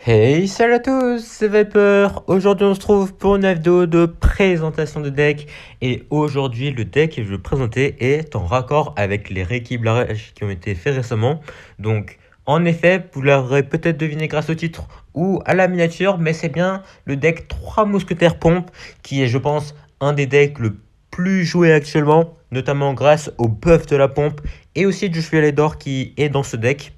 Hey, salut à tous, c'est Viper. Aujourd'hui, on se trouve pour une vidéo de présentation de deck. Et aujourd'hui, le deck que je vais présenter est en raccord avec les rééquilibrages qui ont été faits récemment. Donc, en effet, vous l'aurez peut-être deviné grâce au titre ou à la miniature, mais c'est bien le deck 3 mousquetaires pompe qui est, je pense, un des decks le plus joué actuellement, notamment grâce au buff de la pompe et aussi du chevalet d'or qui est dans ce deck.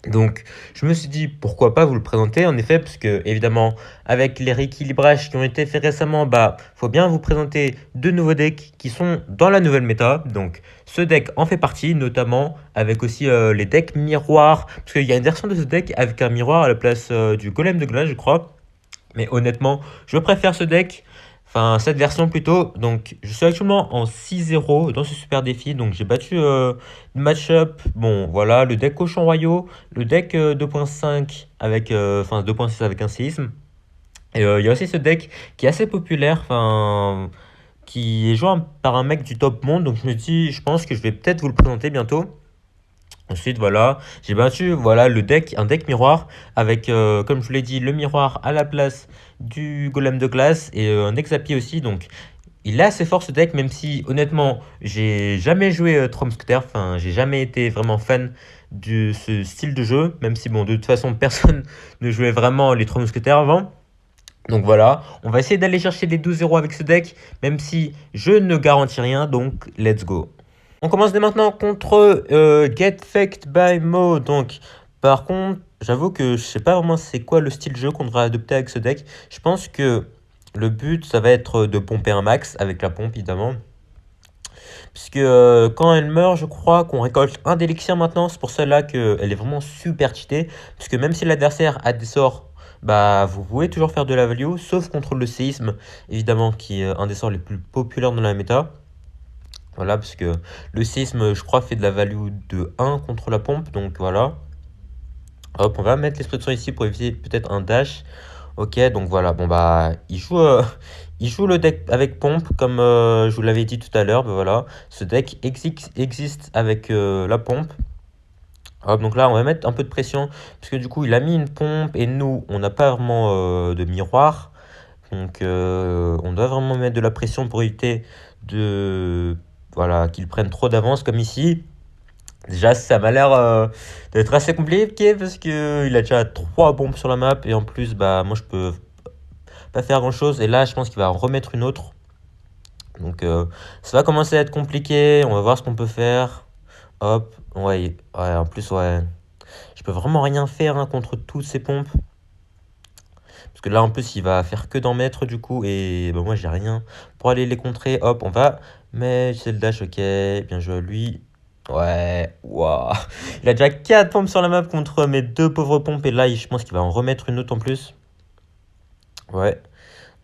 Donc, je me suis dit pourquoi pas vous le présenter en effet, parce que évidemment, avec les rééquilibrages qui ont été faits récemment, faut bien vous présenter de nouveaux decks qui sont dans la nouvelle méta. Donc, ce deck en fait partie, notamment avec aussi les decks miroirs, parce qu'il y a une version de ce deck avec un miroir à la place du golem de glace, je crois. Mais honnêtement, je préfère ce deck, enfin cette version plutôt. Donc je suis actuellement en 6-0 dans ce super défi. Donc j'ai battu le match-up. Bon voilà, le deck cochon royaux, le deck 2.5 avec, enfin 2.6 avec un séisme. Et il y a aussi ce deck qui est assez populaire, enfin qui est joué par un mec du top monde. Donc je me dis, je pense que je vais peut-être vous le présenter bientôt. Ensuite, voilà, j'ai battu voilà, le deck, un deck miroir avec, comme je vous l'ai dit, le miroir à la place du golem de glace et un Exapi aussi. Donc, il a assez fort ce deck, même si honnêtement, j'ai jamais joué Trois Mousquetaires. Enfin, j'ai jamais été vraiment fan de ce style de jeu, même si, bon, de toute façon, personne ne jouait vraiment les Trois Mousquetaires avant. Donc voilà, on va essayer d'aller chercher les 12-0 avec ce deck, même si je ne garantis rien, donc let's go. On commence dès maintenant contre Get Faked by Mo. Donc, par contre, j'avoue que je sais pas vraiment c'est quoi le style de jeu qu'on devrait adopter avec ce deck. Je pense que le but, ça va être de pomper un max avec la pompe, évidemment. Puisque quand elle meurt, je crois qu'on récolte un d'élixir maintenant. C'est pour cela qu'elle est vraiment super cheatée. Puisque même si l'adversaire a des sorts, vous pouvez toujours faire de la value. Sauf contre le séisme, évidemment, qui est un des sorts les plus populaires dans la méta. Voilà, parce que le séisme, je crois, fait de la value de 1 contre la pompe. Donc voilà. Hop, on va mettre l'esprit de son ici pour éviter peut-être un dash. Ok, donc voilà. Bon, il joue, il joue le deck avec pompe, comme je vous l'avais dit tout à l'heure. Voilà. Ce deck existe avec la pompe. Hop, donc là, on va mettre un peu de pression. Parce que du coup, il a mis une pompe et nous, on n'a pas vraiment de miroir. Donc, on doit vraiment mettre de la pression pour éviter de, voilà, qu'ils prennent trop d'avance comme ici. Déjà, ça m'a l'air d'être assez compliqué parce que il a déjà 3 bombes sur la map et en plus, moi, je peux pas faire grand-chose. Et là, je pense qu'il va en remettre une autre. Donc, ça va commencer à être compliqué. On va voir ce qu'on peut faire. Hop, ouais, ouais, en plus, ouais, je peux vraiment rien faire hein, contre toutes ces pompes. Parce que là, en plus, il va faire que d'en mettre du coup. Et moi, j'ai rien pour aller les contrer. Hop, on va mettre c'est le dash. Ok, bien joué à lui. Ouais, waouh. Il a déjà 4 pompes sur la map contre mes 2 pauvres pompes. Et là, je pense qu'il va en remettre une autre en plus. Ouais.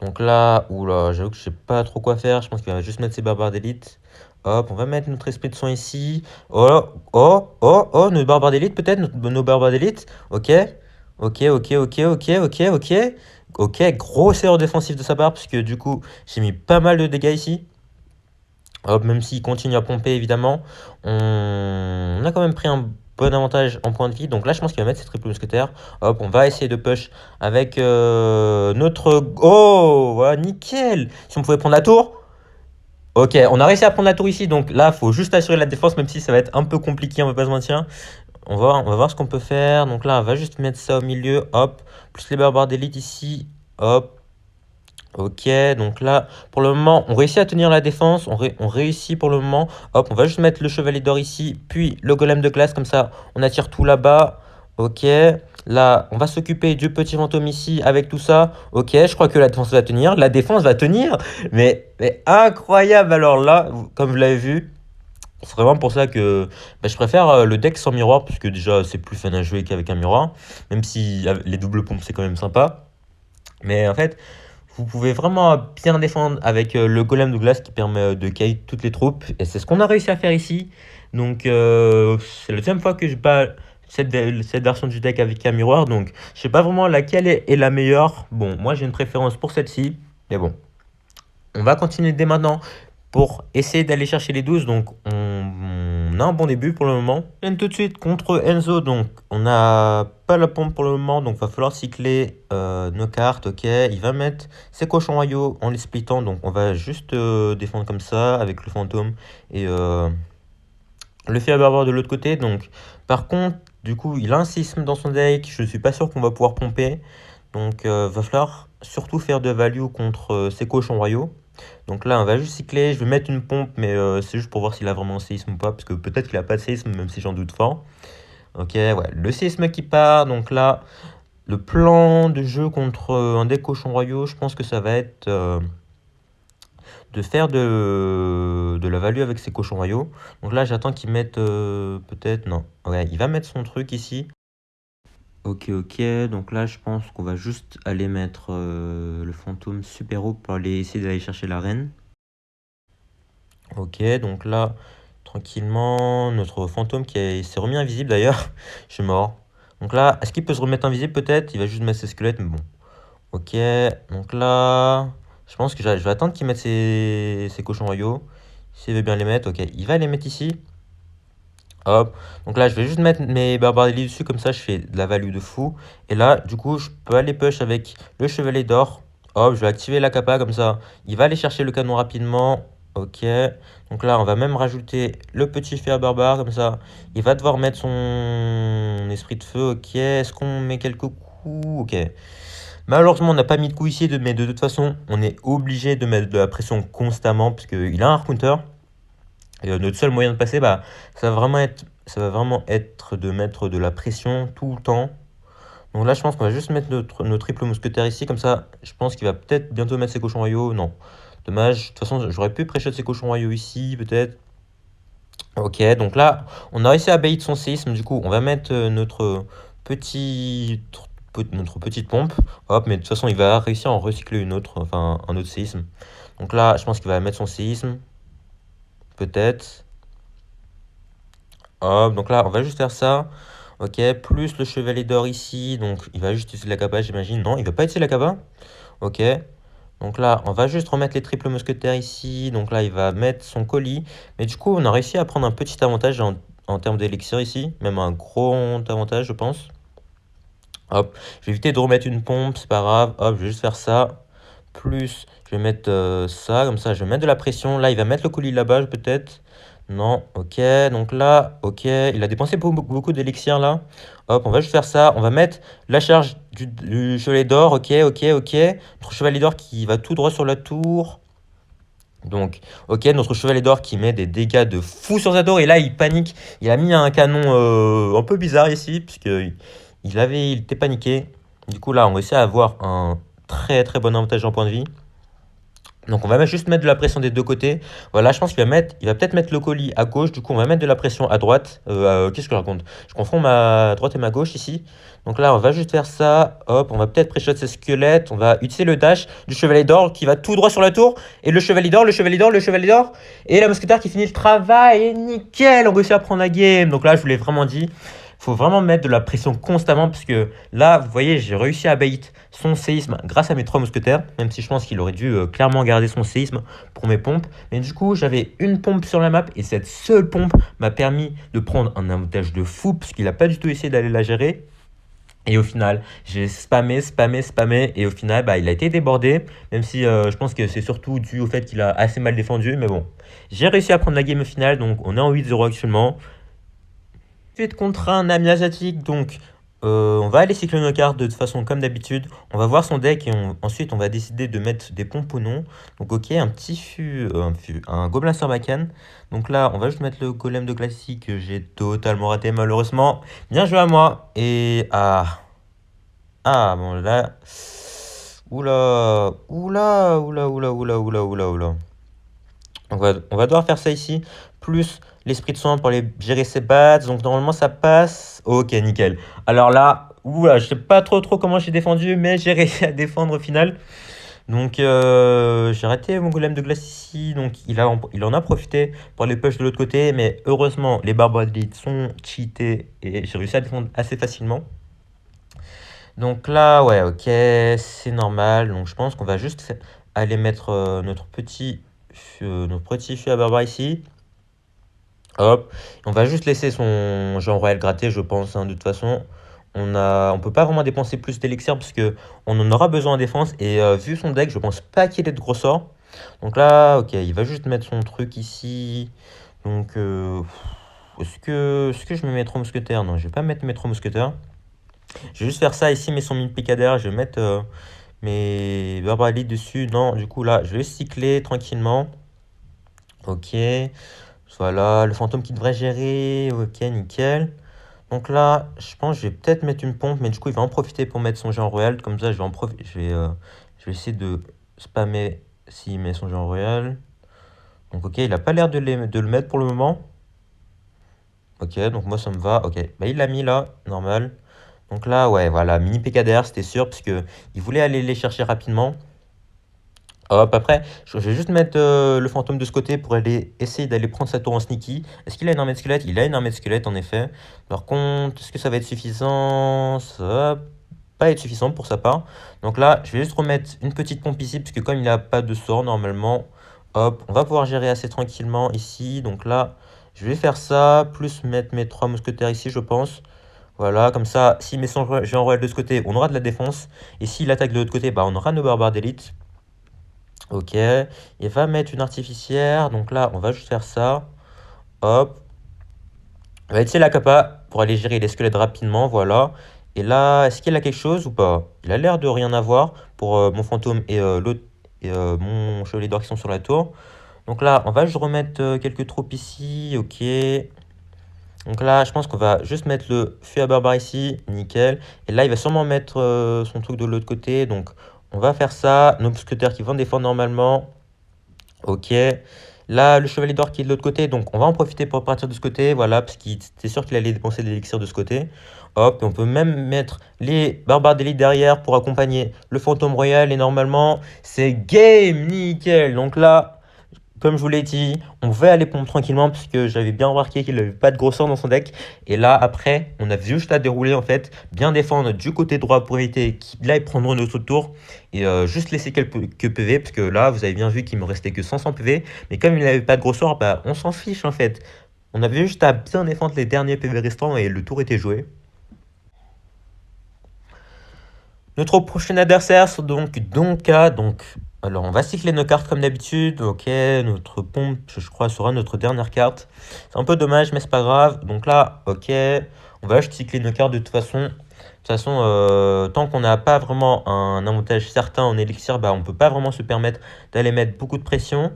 Donc là, oula, j'avoue que je sais pas trop quoi faire. Je pense qu'il va juste mettre ses barbares d'élite. Hop, on va mettre notre esprit de son ici. Oh, oh, oh, oh, nos barbares d'élite peut-être, nos barbares d'élite. Ok, ok, ok, ok, ok, ok, ok. Ok, grosse erreur défensive de sa part, parce que du coup, j'ai mis pas mal de dégâts ici. Hop, même s'il continue à pomper, évidemment, on a quand même pris un bon avantage en point de vie. Donc là, je pense qu'il va mettre ses triple mousquetaires. Hop, on va essayer de push avec notre... Oh, voilà, nickel. Si on pouvait prendre la tour. Ok, on a réussi à prendre la tour ici. Donc là, il faut juste assurer la défense, même si ça va être un peu compliqué, on va pas se mentir. On va voir ce qu'on peut faire. Donc là, on va juste mettre ça au milieu. Hop, plus les barbares d'élite ici. Hop. Ok, donc là, pour le moment, on réussit à tenir la défense. On réussit pour le moment. Hop, on va juste mettre le chevalier d'or ici, puis le golem de glace, comme ça, on attire tout là-bas. Ok, là, on va s'occuper du petit fantôme ici avec tout ça. Ok, je crois que la défense va tenir. La défense va tenir, mais incroyable. Alors là, comme vous l'avez vu, c'est vraiment pour ça que je préfère le deck sans miroir, parce que déjà, c'est plus fun à jouer qu'avec un miroir. Même si les doubles pompes, c'est quand même sympa. Mais en fait, vous pouvez vraiment bien défendre avec le golem de glace qui permet de kite toutes les troupes. Et c'est ce qu'on a réussi à faire ici. Donc c'est la deuxième fois que je bats cette version du deck avec un miroir. Donc je sais pas vraiment laquelle est la meilleure. Bon, moi j'ai une préférence pour celle-ci. Mais bon, on va continuer dès maintenant pour essayer d'aller chercher les 12. Donc on on a un bon début pour le moment. Et tout de suite contre Enzo, donc on n'a pas la pompe pour le moment, donc va falloir cycler nos cartes, ok. Il va mettre ses cochons royaux en les splittant, donc on va juste défendre comme ça avec le fantôme et le fait avoir de l'autre côté. Donc par contre, du coup, il a un sisme dans son deck, je suis pas sûr qu'on va pouvoir pomper. Donc va falloir surtout faire de value contre ces cochons royaux. Donc là, on va juste cycler. Je vais mettre une pompe, mais c'est juste pour voir s'il a vraiment un séisme ou pas. Parce que peut-être qu'il a pas de séisme, même si j'en doute fort. Ok, ouais, le séisme qui part. Donc là, le plan de jeu contre un des cochons royaux, je pense que ça va être de faire de la value avec ces cochons royaux. Donc là, j'attends qu'il mette peut-être... Non, ouais, il va mettre son truc ici. Ok, ok, donc là je pense qu'on va juste aller mettre le fantôme super haut pour aller essayer d'aller chercher la reine. Ok, donc là, tranquillement, notre fantôme s'est remis invisible d'ailleurs, je suis mort. Donc là, est-ce qu'il peut se remettre invisible peut-être? Il va juste mettre ses squelettes, mais bon. Ok, donc là, je pense que je vais attendre qu'il mette ses cochons royaux. S'il veut bien les mettre, ok, il va les mettre ici. Hop, donc là je vais juste mettre mes barbares dessus, comme ça je fais de la value de fou. Et là, du coup, je peux aller push avec le chevalier d'or. Hop, je vais activer la capa, comme ça il va aller chercher le canon rapidement. Ok, donc là on va même rajouter le petit fer barbare, comme ça il va devoir mettre son esprit de feu. Ok, est-ce qu'on met quelques coups? Ok, malheureusement on n'a pas mis de coups ici, mais de toute façon on est obligé de mettre de la pression constamment, parce qu'il a un counter. Et notre seul moyen de passer, bah, ça va vraiment être de mettre de la pression tout le temps. Donc là, je pense qu'on va juste mettre notre triple mousquetaire ici, comme ça, je pense qu'il va peut-être bientôt mettre ses cochons royaux. Non, dommage. De toute façon, j'aurais pu pré-shot ses cochons royaux ici, peut-être. Ok, donc là, on a réussi à bait son séisme. Du coup, on va mettre petit, notre petite pompe. Hop, mais de toute façon, il va réussir à en recycler une autre, enfin, un autre séisme. Donc là, je pense qu'il va mettre son séisme. Peut-être. Hop, donc là, on va juste faire ça. Ok, plus le chevalier d'or ici. Donc, il va juste utiliser la capa, j'imagine. Non, il va pas utiliser la capa. Ok. Donc là, on va juste remettre les triples mousquetaires ici. Donc là, il va mettre son colis. Mais du coup, on a réussi à prendre un petit avantage en termes d'élixir ici. Même un gros avantage, je pense. Hop, je vais éviter de remettre une pompe, c'est pas grave. Hop, je vais juste faire ça. Plus, je vais mettre ça, comme ça, je vais mettre de la pression. Là, il va mettre le colis là-bas, peut-être. Non, ok. Donc là, ok. Il a dépensé beaucoup d'élixir, là. Hop, on va juste faire ça. On va mettre la charge du chevalier d'or. Ok, ok, ok. Notre chevalier d'or qui va tout droit sur la tour. Donc, ok, notre chevalier d'or qui met des dégâts de fou sur sa tour. Et là, il panique. Il a mis un canon un peu bizarre ici, puisque il était paniqué. Du coup, là, on réussit à avoir un très très bon avantage en point de vie. Donc on va juste mettre de la pression des deux côtés. Voilà, je pense il va peut-être mettre le colis à gauche. Du coup, on va mettre de la pression à droite. Qu'est-ce que je raconte? Je confonds ma droite et ma gauche ici. Donc là, on va juste faire ça. Hop, on va peut-être pré-shot ses squelettes. On va utiliser le dash du chevalier d'or qui va tout droit sur la tour. Et le chevalier d'or, le chevalier d'or, le chevalier d'or. Et la mousquetaire qui finit le travail. Et nickel, on réussit à prendre la game. Donc là, je vous l'ai vraiment dit. Faut vraiment mettre de la pression constamment, parce que là, vous voyez, j'ai réussi à bait son séisme grâce à mes 3 mousquetaires, même si je pense qu'il aurait dû clairement garder son séisme pour mes pompes. Mais du coup, j'avais une pompe sur la map, et cette seule pompe m'a permis de prendre un avantage de fou, parce qu'il n'a pas du tout essayé d'aller la gérer. Et au final, j'ai spammé, et au final, bah, il a été débordé, même si je pense que c'est surtout dû au fait qu'il a assez mal défendu, mais bon. J'ai réussi à prendre la game au final, donc on est en 8-0 actuellement. Suite contre un ami asiatique, donc on va aller cycler nos cartes de toute façon comme d'habitude. On va voir son deck et ensuite on va décider de mettre des pompes ou non. Donc ok, un gobelin sarbacane. Donc là, on va juste mettre le golem de classique que j'ai totalement raté malheureusement. Bien joué à moi. Et bon là, oula, oula, oula, oula, oula, oula, oula, oula. On va devoir faire ça ici, plus l'esprit de soin pour aller gérer ses bats. Donc normalement ça passe. Ok, nickel. Alors là, oula, je sais pas trop comment j'ai défendu, mais j'ai réussi à défendre au final. Donc j'ai arrêté mon golem de glace ici. Donc il en a profité pour les push de l'autre côté. Mais heureusement, les barbares d'élite sont cheatés et j'ai réussi à défendre assez facilement. Donc là, ouais, ok, c'est normal. Donc je pense qu'on va juste aller mettre notre petit fût à barbare ici. Hop, on va juste laisser son Jean Royal gratter, je pense, hein. De toute façon, on peut pas vraiment dépenser plus d'élixir parce que on en aura besoin en défense. Et vu son deck, je pense pas qu'il ait de gros sorts. Donc là, ok, il va juste mettre son truc ici. Donc, est-ce que je mets mes 3 mousquetaires? Non, je vais pas mettre mes 3 mousquetaires. Je vais juste faire ça ici, mes 100 000 picadères. Je vais mettre mes barbares dessus. Non, du coup, là, je vais cycler tranquillement. Ok. Voilà, le fantôme qui devrait gérer. Ok, nickel. Donc là, je pense que je vais peut-être mettre une pompe, mais du coup, il va en profiter pour mettre son géant royal. Comme ça, je vais essayer de spammer s'il met son géant royal. Donc, ok, il a pas l'air de le mettre pour le moment. Ok, donc moi, ça me va. Ok, bah, il l'a mis là, normal. Donc là, ouais, voilà, mini PKDR, c'était sûr, parce que il voulait aller les chercher rapidement. Hop, après, je vais juste mettre le fantôme de ce côté pour aller essayer d'aller prendre sa tour en sneaky. Est-ce qu'il a une armée de squelette? Il a une armée de squelette, en effet. Par contre, est-ce que ça va être suffisant? Ça va pas être suffisant pour sa part. Donc là, je vais juste remettre une petite pompe ici, parce que comme il n'a pas de sort, normalement, hop, on va pouvoir gérer assez tranquillement ici. Donc là, je vais faire ça, plus mettre mes 3 mousquetaires ici, je pense. Voilà, comme ça, s'il met son géant royal de ce côté, on aura de la défense. Et s'il attaque de l'autre côté, bah, on aura nos barbares d'élite. Ok, il va mettre une artificière. Donc là, on va juste faire ça. Hop. On va utiliser la capa pour aller gérer les squelettes rapidement. Voilà. Et là, est-ce qu'il a quelque chose ou pas? Il a l'air de rien avoir pour mon fantôme et l'autre et mon chevalier d'or qui sont sur la tour. Donc là, on va juste remettre quelques troupes ici. Ok. Donc là, je pense qu'on va juste mettre le feu à barbare ici. Nickel. Et là, il va sûrement mettre son truc de l'autre côté. Donc, on va faire ça. Nos mousquetaires qui vont défendre normalement. Ok. Là, le chevalier d'or qui est de l'autre côté, donc on va en profiter pour partir de ce côté, voilà, parce qu'il était sûr qu'il allait dépenser de l'élixir de ce côté. Hop, et on peut même mettre les barbares d'élite derrière pour accompagner le fantôme royal, et normalement, c'est game, nickel. Donc là, comme je vous l'ai dit, on va aller pompe tranquillement parce que j'avais bien remarqué qu'il n'avait pas de gros sorts dans son deck. Et là, après, on a juste à dérouler en fait, bien défendre du côté droit pour éviter qu'il aille prendre notre tour et juste laisser quelques PV parce que là, vous avez bien vu qu'il me restait que 500 PV. Mais comme il n'avait pas de gros sorts, bah, on s'en fiche en fait. On avait juste à bien défendre les derniers PV restants et le tour était joué. Notre prochain adversaire, c'est donc Donka. Donc, alors, on va cycler nos cartes comme d'habitude. Ok, notre pompe, je crois, sera notre dernière carte. C'est un peu dommage, mais c'est pas grave. Donc là, ok, on va juste cycler nos cartes de toute façon. De toute façon, tant qu'on n'a pas vraiment un avantage certain en élixir, bah, on peut pas vraiment se permettre d'aller mettre beaucoup de pression.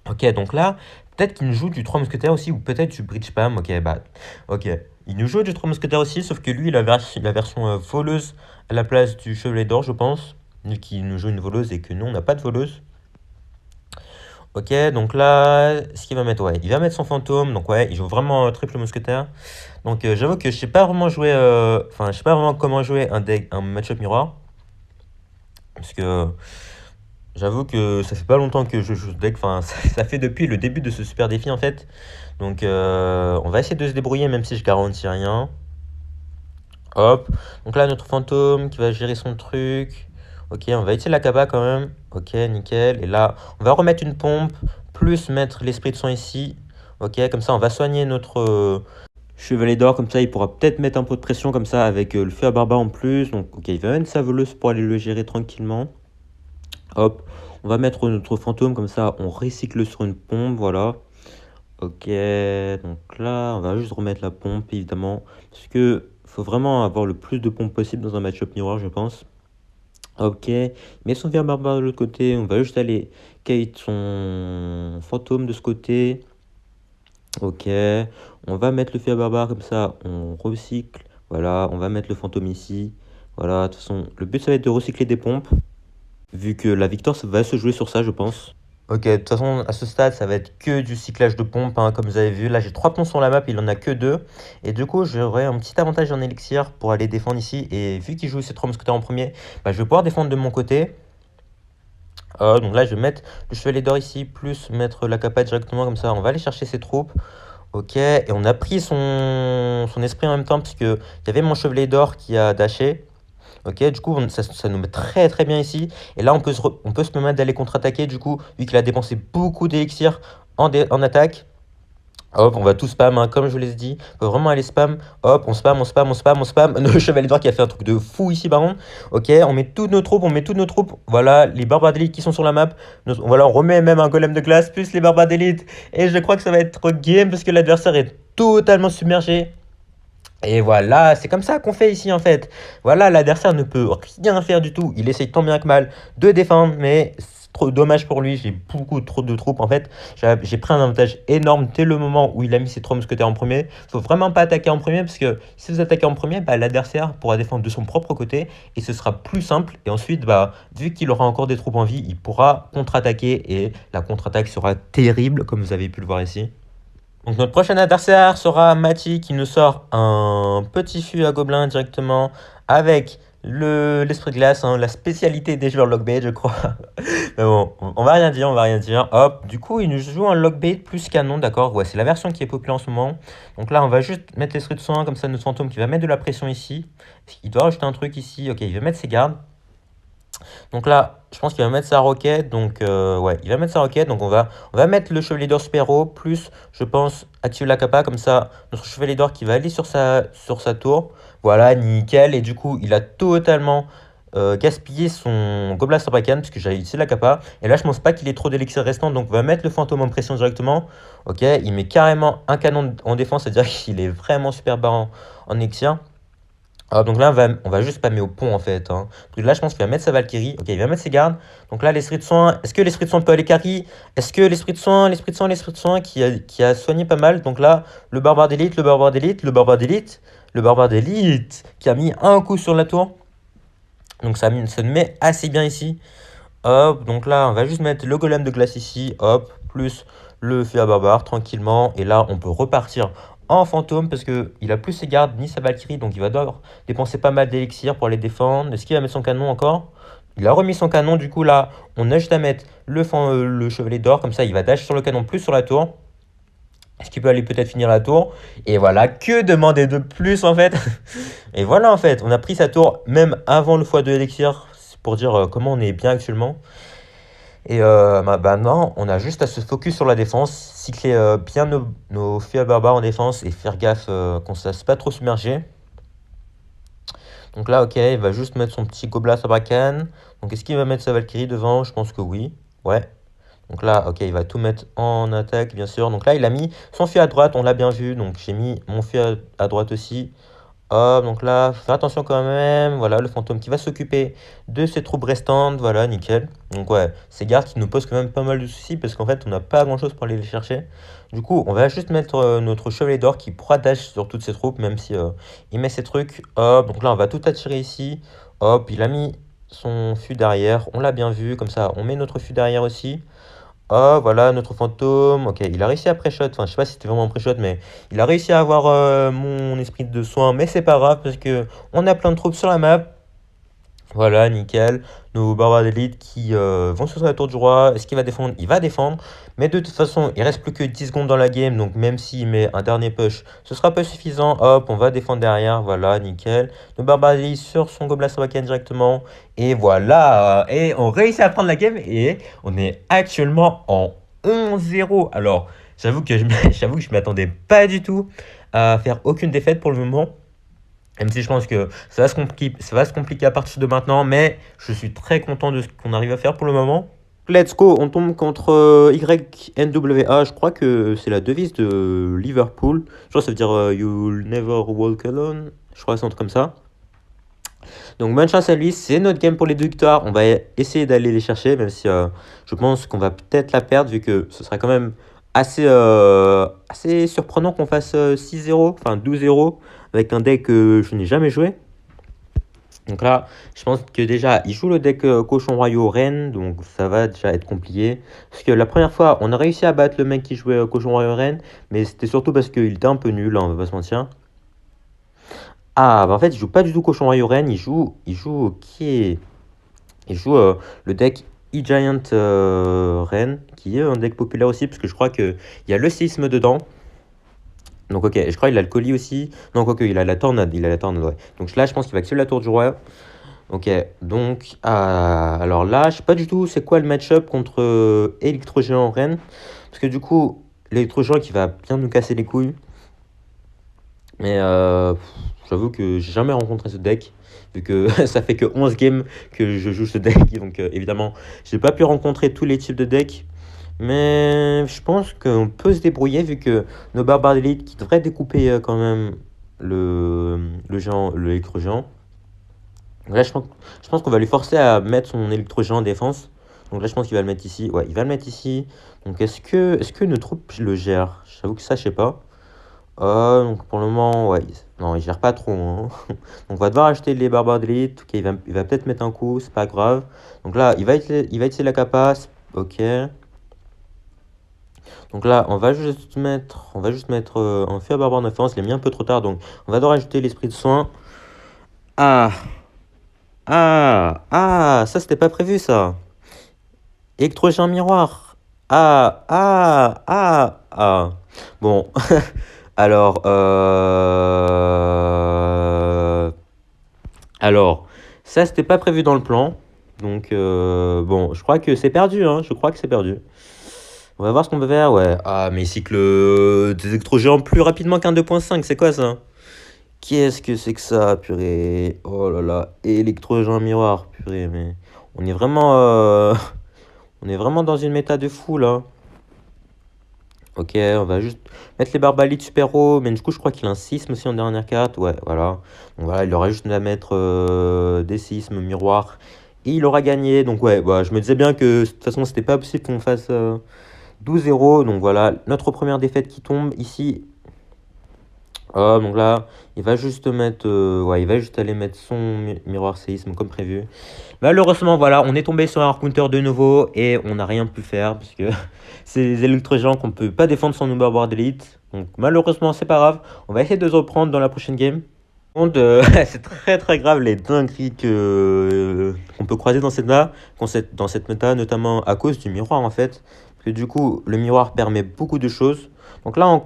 Ok, donc là, peut-être qu'il nous joue du 3 mousquetaires aussi, ou peut-être du bridge spam. Ok, bah, ok. Il nous joue du 3 mousquetaires aussi, sauf que lui, il a la version voleuse à la place du chevalier d'or, je pense. Lui qui nous joue une voleuse et que nous, on n'a pas de voleuse. Ok, donc là, ce qu'il va mettre, ouais, il va mettre son fantôme. Donc ouais, il joue vraiment triple mousquetaire. Donc j'avoue que je sais pas vraiment jouer, enfin, je sais pas vraiment comment jouer un match-up miroir. Parce que j'avoue que ça fait pas longtemps que je joue ce deck, enfin ça fait depuis le début de ce super défi en fait. Donc on va essayer de se débrouiller même si je garantis rien. Hop, donc là notre fantôme qui va gérer son truc. Ok, on va utiliser la capa quand même. Ok, nickel. Et là, on va remettre une pompe, plus mettre l'esprit de soin ici. Ok, comme ça on va soigner notre chevalier d'or, comme ça il pourra peut-être mettre un peu de pression comme ça avec le feu à barbare en plus. Donc ok, il va mettre sa voleuse pour aller le gérer tranquillement. Hop, on va mettre notre fantôme, comme ça on recycle sur une pompe, voilà. Ok, donc là, on va juste remettre la pompe, évidemment. Parce que faut vraiment avoir le plus de pompes possible dans un match-up miroir, je pense. Ok, mais son verre barbare de l'autre côté, on va juste aller kite son fantôme de ce côté. Ok, on va mettre le fer barbare, comme ça on recycle. Voilà, on va mettre le fantôme ici. Voilà, de toute façon, le but ça va être de recycler des pompes. Vu que la victoire ça va se jouer sur ça, je pense. Ok, de toute façon, à ce stade, ça va être que du cyclage de pompe, hein, comme vous avez vu. Là, j'ai 3 ponts sur la map, il en a que 2. Et du coup, j'aurai un petit avantage en élixir pour aller défendre ici. Et vu qu'il joue ces 3 mousquetaires en premier, bah, je vais pouvoir défendre de mon côté. Donc là, je vais mettre le chevalier d'or ici, plus mettre la capa directement, comme ça. On va aller chercher ses troupes. Ok, et on a pris son esprit en même temps, parce qu'il y avait mon chevalier d'or qui a dashé. Ok, du coup, ça nous met très très bien ici. Et là, on peut se permettre d'aller contre-attaquer, du coup, vu qu'il a dépensé beaucoup d'élixir en attaque. Hop, on va tout spam, hein, comme je vous l'ai dit. Faut vraiment aller spam. Hop, on spam, on spam, on spam, on spam. Le chevalier d'or qui a fait un truc de fou ici, par contre. Ok, on met toutes nos troupes, on met toutes nos troupes. Voilà, les barbares d'élite qui sont sur la map. Voilà, on remet même un golem de glace, plus les barbares d'élite. Et je crois que ça va être game parce que l'adversaire est totalement submergé. Et voilà, c'est comme ça qu'on fait ici en fait. Voilà, l'adversaire ne peut rien faire du tout. Il essaye tant bien que mal de défendre, mais c'est trop dommage pour lui. J'ai beaucoup trop de troupes en fait. J'ai pris un avantage énorme dès le moment où il a mis ses trois mousquetaires en premier. Faut vraiment pas attaquer en premier parce que si vous attaquez en premier, bah, l'adversaire pourra défendre de son propre côté et ce sera plus simple. Et ensuite, bah, vu qu'il aura encore des troupes en vie, il pourra contre-attaquer et la contre-attaque sera terrible comme vous avez pu le voir ici. Donc notre prochain adversaire sera Mati qui nous sort un petit fût à gobelins directement avec l'esprit de glace, hein, la spécialité des joueurs lockbait je crois. Mais bon, on va rien dire, on va rien dire. Hop, du coup il nous joue un lockbait plus canon, d'accord. Ouais, c'est la version qui est populaire en ce moment. Donc là on va juste mettre l'esprit de soin, comme ça notre fantôme qui va mettre de la pression ici. Il doit rajouter un truc ici, ok, il va mettre ses gardes. Donc là, je pense qu'il va mettre sa roquette. Donc, ouais, il va mettre sa roquette. Donc, on va mettre le chevalier d'or Spero. Plus, je pense, activer la capa. Comme ça, notre chevalier d'or qui va aller sur sa tour. Voilà, nickel. Et du coup, il a totalement gaspillé son gobelin Sarbacane. Puisque j'avais utilisé la capa. Et là, je pense pas qu'il ait trop d'élixir restant. Donc, on va mettre le fantôme en pression directement. Ok, il met carrément un canon en défense. C'est-à-dire qu'il est vraiment super bas en élixir. Ah, donc là, on va juste spammer au pont en fait, hein. Donc là, je pense qu'il va mettre sa Valkyrie. Ok, il va mettre ses gardes. Donc là, l'esprit de soin. Est-ce que l'esprit de soin peut aller carry? Est-ce que l'esprit de soin qui a soigné pas mal. Donc là, le barbare d'élite, le barbare d'élite, le barbare d'élite, le barbare d'élite qui a mis un coup sur la tour. Donc ça met assez bien ici. Hop, donc là, on va juste mettre le golem de glace ici. Hop, plus le feu à barbare tranquillement. Et là, on peut repartir en fantôme parce que il a plus ses gardes ni sa Valkyrie. Donc il va devoir dépenser pas mal d'élixir pour les défendre. Est-ce qu'il va mettre son canon encore? Il a remis son canon. Du coup, là, on a juste à mettre le chevalier d'or. Comme ça, il va dash sur le canon plus sur la tour. Est-ce qu'il peut aller peut-être finir la tour? Et voilà, que demander de plus en fait? Et voilà en fait, on a pris sa tour même avant le x2 élixir. C'est pour dire comment on est bien actuellement. Et bah non, on a juste à se focus sur la défense, cycler bien nos feux barbares en défense et faire gaffe qu'on ne se laisse pas trop submerger. Donc là, ok, il va juste mettre son petit gobelin Sarbacane. Donc est-ce qu'il va mettre sa Valkyrie devant? Je pense que oui. Ouais. Donc là, ok, il va tout mettre en attaque, bien sûr. Donc là, il a mis son feu à droite, on l'a bien vu. Donc j'ai mis mon feu à droite aussi. Hop, donc là, faut faire attention quand même. Voilà, le fantôme qui va s'occuper de ses troupes restantes. Voilà, nickel. Donc ouais, ces gardes qui nous posent quand même pas mal de soucis parce qu'en fait, on n'a pas grand-chose pour aller les chercher. Du coup, on va juste mettre notre chevalier d'or qui pourra dash sur toutes ses troupes, même si il met ses trucs. Hop, donc là, on va tout attirer ici. Hop, il a mis son fût derrière. On l'a bien vu. Comme ça, on met notre fût derrière aussi. Oh, voilà, notre fantôme. Ok, il a réussi à pré-shot. Enfin, je sais pas si c'était vraiment un pré-shot, mais il a réussi à avoir mon esprit de soin. Mais c'est pas grave parce que on a plein de troupes sur la map. Voilà, nickel. Nos barbares d'élite qui vont sur la tour du roi. Est-ce qu'il va défendre? Il va défendre. Mais de toute façon, il reste plus que 10 secondes dans la game. Donc même s'il met un dernier push, ce sera pas suffisant. Hop, on va défendre derrière. Voilà, nickel. Nos barbares d'élite sur son gobelin Sarbacane directement. Et voilà. Et on réussit à prendre la game. Et on est actuellement en 11-0. Alors, j'avoue que j'avoue que je m'attendais pas du tout à faire aucune défaite pour le moment. Même si je pense que ça va se compliquer à partir de maintenant, mais je suis très content de ce qu'on arrive à faire pour le moment. Let's go, on tombe contre YNWA, je crois que c'est la devise de Liverpool. Je crois que ça veut dire You'll never walk alone, je crois que c'est un truc comme ça. Donc bonne chance à lui, c'est notre game pour les deux victoires, on va essayer d'aller les chercher, même si je pense qu'on va peut-être la perdre, vu que ce serait quand même assez surprenant qu'on fasse 6-0, enfin 12-0, avec un deck que je n'ai jamais joué. Donc là, je pense que déjà, il joue le deck Cochon Royaux Rennes, donc ça va déjà être compliqué. Parce que la première fois, on a réussi à battre le mec qui jouait Cochon Royaux Rennes, mais c'était surtout parce qu'il était un peu nul, hein, on va pas se mentir. Ah, bah en fait, il joue pas du tout Cochon Royaux Rennes, il joue le deck E-Giant Rennes, qui est un deck populaire aussi, parce que je crois qu'il y a le séisme dedans. Donc ok, je crois qu'il a le colis aussi. Non, quoique, il a la tornade, ouais. Donc là, je pense qu'il va activer la tour du roi. Ok, donc, alors là, je sais pas du tout c'est quoi le match-up contre Électro-Géant Rennes. Parce que du coup, l'électrogène qui va bien nous casser les couilles. Mais j'avoue que j'ai jamais rencontré ce deck, vu que ça fait que 11 games que je joue ce deck. Donc évidemment, j'ai pas pu rencontrer tous les types de decks. Mais je pense qu'on peut se débrouiller, vu que nos barbares d'élite qui devraient découper quand même le géant, l'électro-géant. Là, je pense qu'on va lui forcer à mettre son électro-géant en défense. Donc là, je pense qu'il va le mettre ici. Ouais, il va le mettre ici. Donc est-ce que nos troupes le gèrent? J'avoue que ça, je sais pas. Donc pour le moment, ouais, non, il gère pas trop, hein. Donc on va devoir acheter les barbares d'élite. Ok, il va peut-être mettre un coup, c'est pas grave. Donc là, il va utiliser la capace. Ok. Donc là, on va juste mettre un feu à barbare en offense. Il l'a mis un peu trop tard, donc on va devoir ajouter l'esprit de soin. Ah, ça c'était pas prévu ça. Électrogène miroir. Bon, alors, alors, ça c'était pas prévu dans le plan. Donc, bon, je crois que c'est perdu, hein. Je crois que c'est perdu. On va voir ce qu'on peut faire, ouais. Ah, mais il cycle des électrogéants plus rapidement qu'un 2.5, c'est quoi ça? Qu'est-ce que c'est que ça, purée? Oh là là, électrogène miroir, purée, mais on est vraiment, on est vraiment dans une méta de fou là. Ok, on va juste mettre les barbalites super haut, mais du coup, je crois qu'il a un sisme aussi en dernière carte. Ouais, voilà. Donc voilà, il aura juste à mettre des sismes, miroir, et il aura gagné. Donc ouais, bah, je me disais bien que de toute façon, c'était pas possible qu'on fasse 12-0. Donc voilà, notre première défaite qui tombe ici. Donc là, il va juste mettre, ouais, il va juste aller mettre son miroir séisme comme prévu. Malheureusement, voilà, on est tombé sur un counter de nouveau et on n'a rien pu faire parce que c'est des électrogéants qu'on peut pas défendre sans nos barbares d'élite. Donc malheureusement, c'est pas grave. On va essayer de se reprendre dans la prochaine game. Par contre, c'est très très grave les dingueries qu'on peut croiser dans dans cette méta, notamment à cause du miroir en fait. Parce que du coup, le miroir permet beaucoup de choses. Donc là, on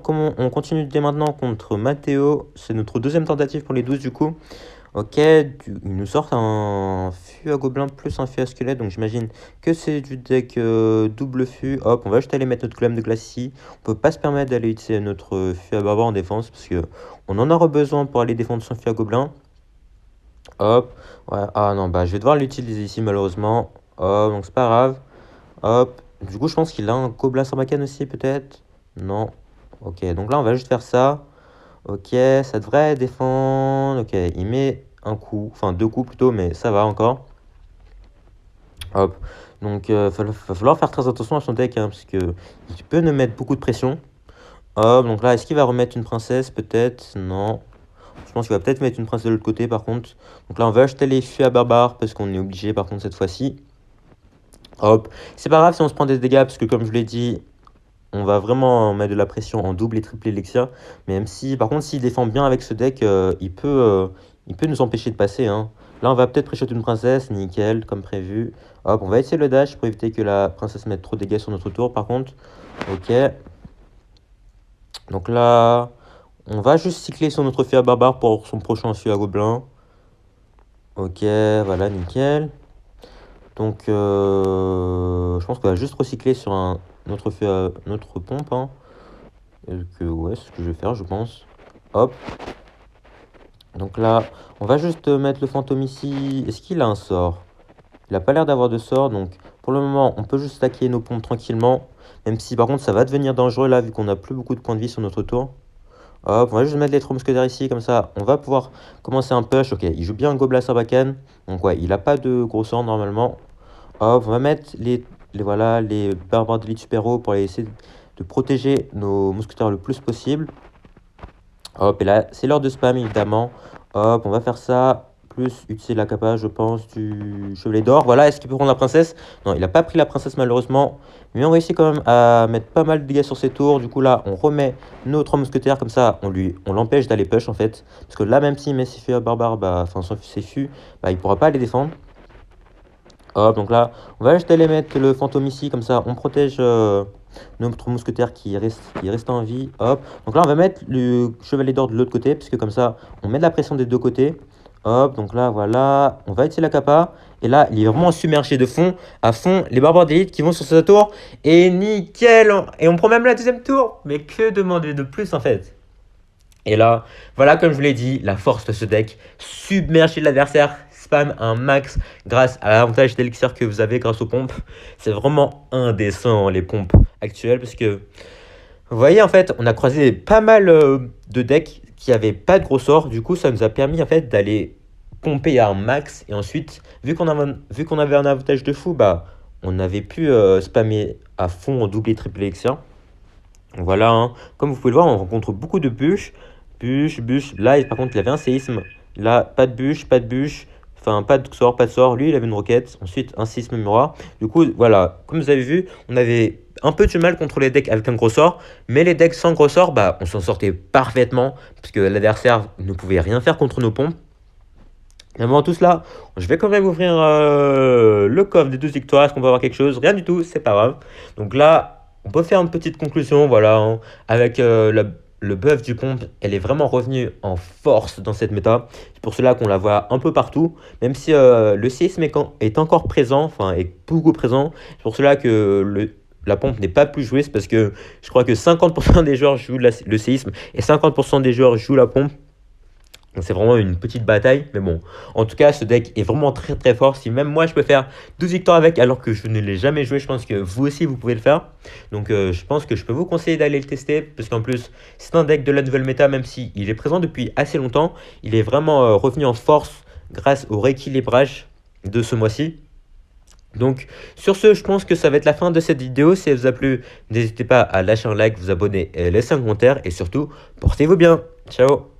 continue dès maintenant contre Matteo. C'est notre deuxième tentative pour les 12 du coup. Ok, ils nous sortent un fût à gobelin plus un fût à squelette. Donc j'imagine que c'est du deck double fût. Hop, on va juste aller mettre notre golem de glace ici. On peut pas se permettre d'aller utiliser notre fût à barbare en défense parce que on en aura besoin pour aller défendre son fût à gobelin. Hop, ouais, ah non, bah je vais devoir l'utiliser ici malheureusement. Hop, donc c'est pas grave. Hop, du coup je pense qu'il a un gobelin sarbacane aussi peut-être. Non, ok, donc là on va juste faire ça. Ok, ça devrait défendre. Ok, il met un coup, enfin deux coups plutôt, mais ça va encore. Hop, donc va falloir faire très attention à son deck, hein, parce que il peut nous mettre beaucoup de pression. Hop, donc là, est-ce qu'il va remettre une princesse? Peut-être, non. Je pense qu'il va peut-être mettre une princesse de l'autre côté par contre. Donc là, on va acheter les fûts à barbare parce qu'on est obligé par contre cette fois-ci. Hop, c'est pas grave si on se prend des dégâts parce que comme je l'ai dit, on va vraiment mettre de la pression en double et triple élixir. Mais même si, par contre, s'il défend bien avec ce deck, il peut nous empêcher de passer, hein. Là, on va peut-être pré-shot une princesse, nickel, comme prévu. Hop, on va essayer le dash pour éviter que la princesse mette trop de dégâts sur notre tour, par contre. Ok. Donc là, on va juste cycler sur notre feu à barbare pour son prochain feu à gobelin. Ok, voilà, nickel. Donc, je pense qu'on va juste recycler sur notre pompe, hein. Ouais, c'est ce que je vais faire, je pense. Hop. Donc là, on va juste mettre le fantôme ici. Est-ce qu'il a un sort? Il n'a pas l'air d'avoir de sort, donc pour le moment, on peut juste stacker nos pompes tranquillement. Même si par contre, ça va devenir dangereux là, vu qu'on n'a plus beaucoup de points de vie sur notre tour. Hop, on va juste mettre les 3 mousquetaires ici, comme ça, on va pouvoir commencer un push. Ok, il joue bien un gobelin sarbacane. Donc ouais, il n'a pas de gros sort normalement. Hop, on va mettre voilà, les barbares d'élite super haut pour essayer de protéger nos mousquetaires le plus possible. Hop, et là, c'est l'heure de spam, évidemment. Hop, on va faire ça. Plus utiliser la capa, je pense, du chevalet d'or. Voilà, est-ce qu'il peut prendre la princesse? Non, il n'a pas pris la princesse, malheureusement. Mais on réussit quand même à mettre pas mal de dégâts sur ses tours. Du coup, là, on remet nos 3 mousquetaires. Comme ça, on l'empêche d'aller push, en fait. Parce que là, même s'il met ses fûts à barbare, bah, enfin, ses fûts, bah, il pourra pas les défendre. Hop, donc là, on va juste aller mettre le fantôme ici. Comme ça, on protège notre mousquetaire qui reste en vie. Hop. Donc là, on va mettre le chevalier d'or de l'autre côté, puisque comme ça, on met de la pression des deux côtés. Hop, donc là, voilà, on va utiliser la capa. Et là, il est vraiment submergé de fond, à fond, les barbares d'élite qui vont sur sa tour. Et nickel! Et on prend même la deuxième tour. Mais que demander de plus en fait? Et là, voilà, comme je vous l'ai dit, la force de ce deck, submerger l'adversaire, spam un max grâce à l'avantage d'élixir que vous avez grâce aux pompes. C'est vraiment indécent les pompes actuelles parce que, vous voyez, en fait, on a croisé pas mal de decks qui avaient pas de gros sorts. Du coup, ça nous a permis en fait d'aller pomper à un max. Et ensuite, vu qu'on avait un avantage de fou, bah, on avait pu spammer à fond en double et triple élixir. Voilà, hein. Comme vous pouvez le voir, on rencontre beaucoup de bûches. Bûches, bûches. Là, par contre, il avait un séisme. Là, pas de bûche, pas de bûche. Enfin, pas de sort, pas de sort. Lui, il avait une roquette. Ensuite, un séisme miroir. Du coup, voilà. Comme vous avez vu, on avait un peu du mal contre les decks avec un gros sort. Mais les decks sans gros sort, bah, on s'en sortait parfaitement. Parce que l'adversaire ne pouvait rien faire contre nos pompes. Et avant tout cela, je vais quand même ouvrir le coffre des 12 victoires. Est-ce qu'on peut avoir quelque chose? Rien du tout, c'est pas grave. Donc là, on peut faire une petite conclusion, voilà, hein, avec le buff du pompe, elle est vraiment revenue en force dans cette méta. C'est pour cela qu'on la voit un peu partout, même si le séisme est encore présent, enfin est beaucoup présent. C'est pour cela que la pompe n'est pas plus jouée, c'est parce que je crois que 50% des joueurs jouent le séisme et 50% des joueurs jouent la pompe. Donc c'est vraiment une petite bataille, mais bon. En tout cas, ce deck est vraiment très très fort. Si même moi je peux faire 12 victoires avec alors que je ne l'ai jamais joué, je pense que vous aussi vous pouvez le faire. Donc je pense que je peux vous conseiller d'aller le tester, parce qu'en plus c'est un deck de la nouvelle méta, même si il est présent depuis assez longtemps. Il est vraiment revenu en force grâce au rééquilibrage de ce mois-ci. Donc sur ce, je pense que ça va être la fin de cette vidéo. Si elle vous a plu, n'hésitez pas à lâcher un like, vous abonner et laisser un commentaire. Et surtout, portez-vous bien. Ciao!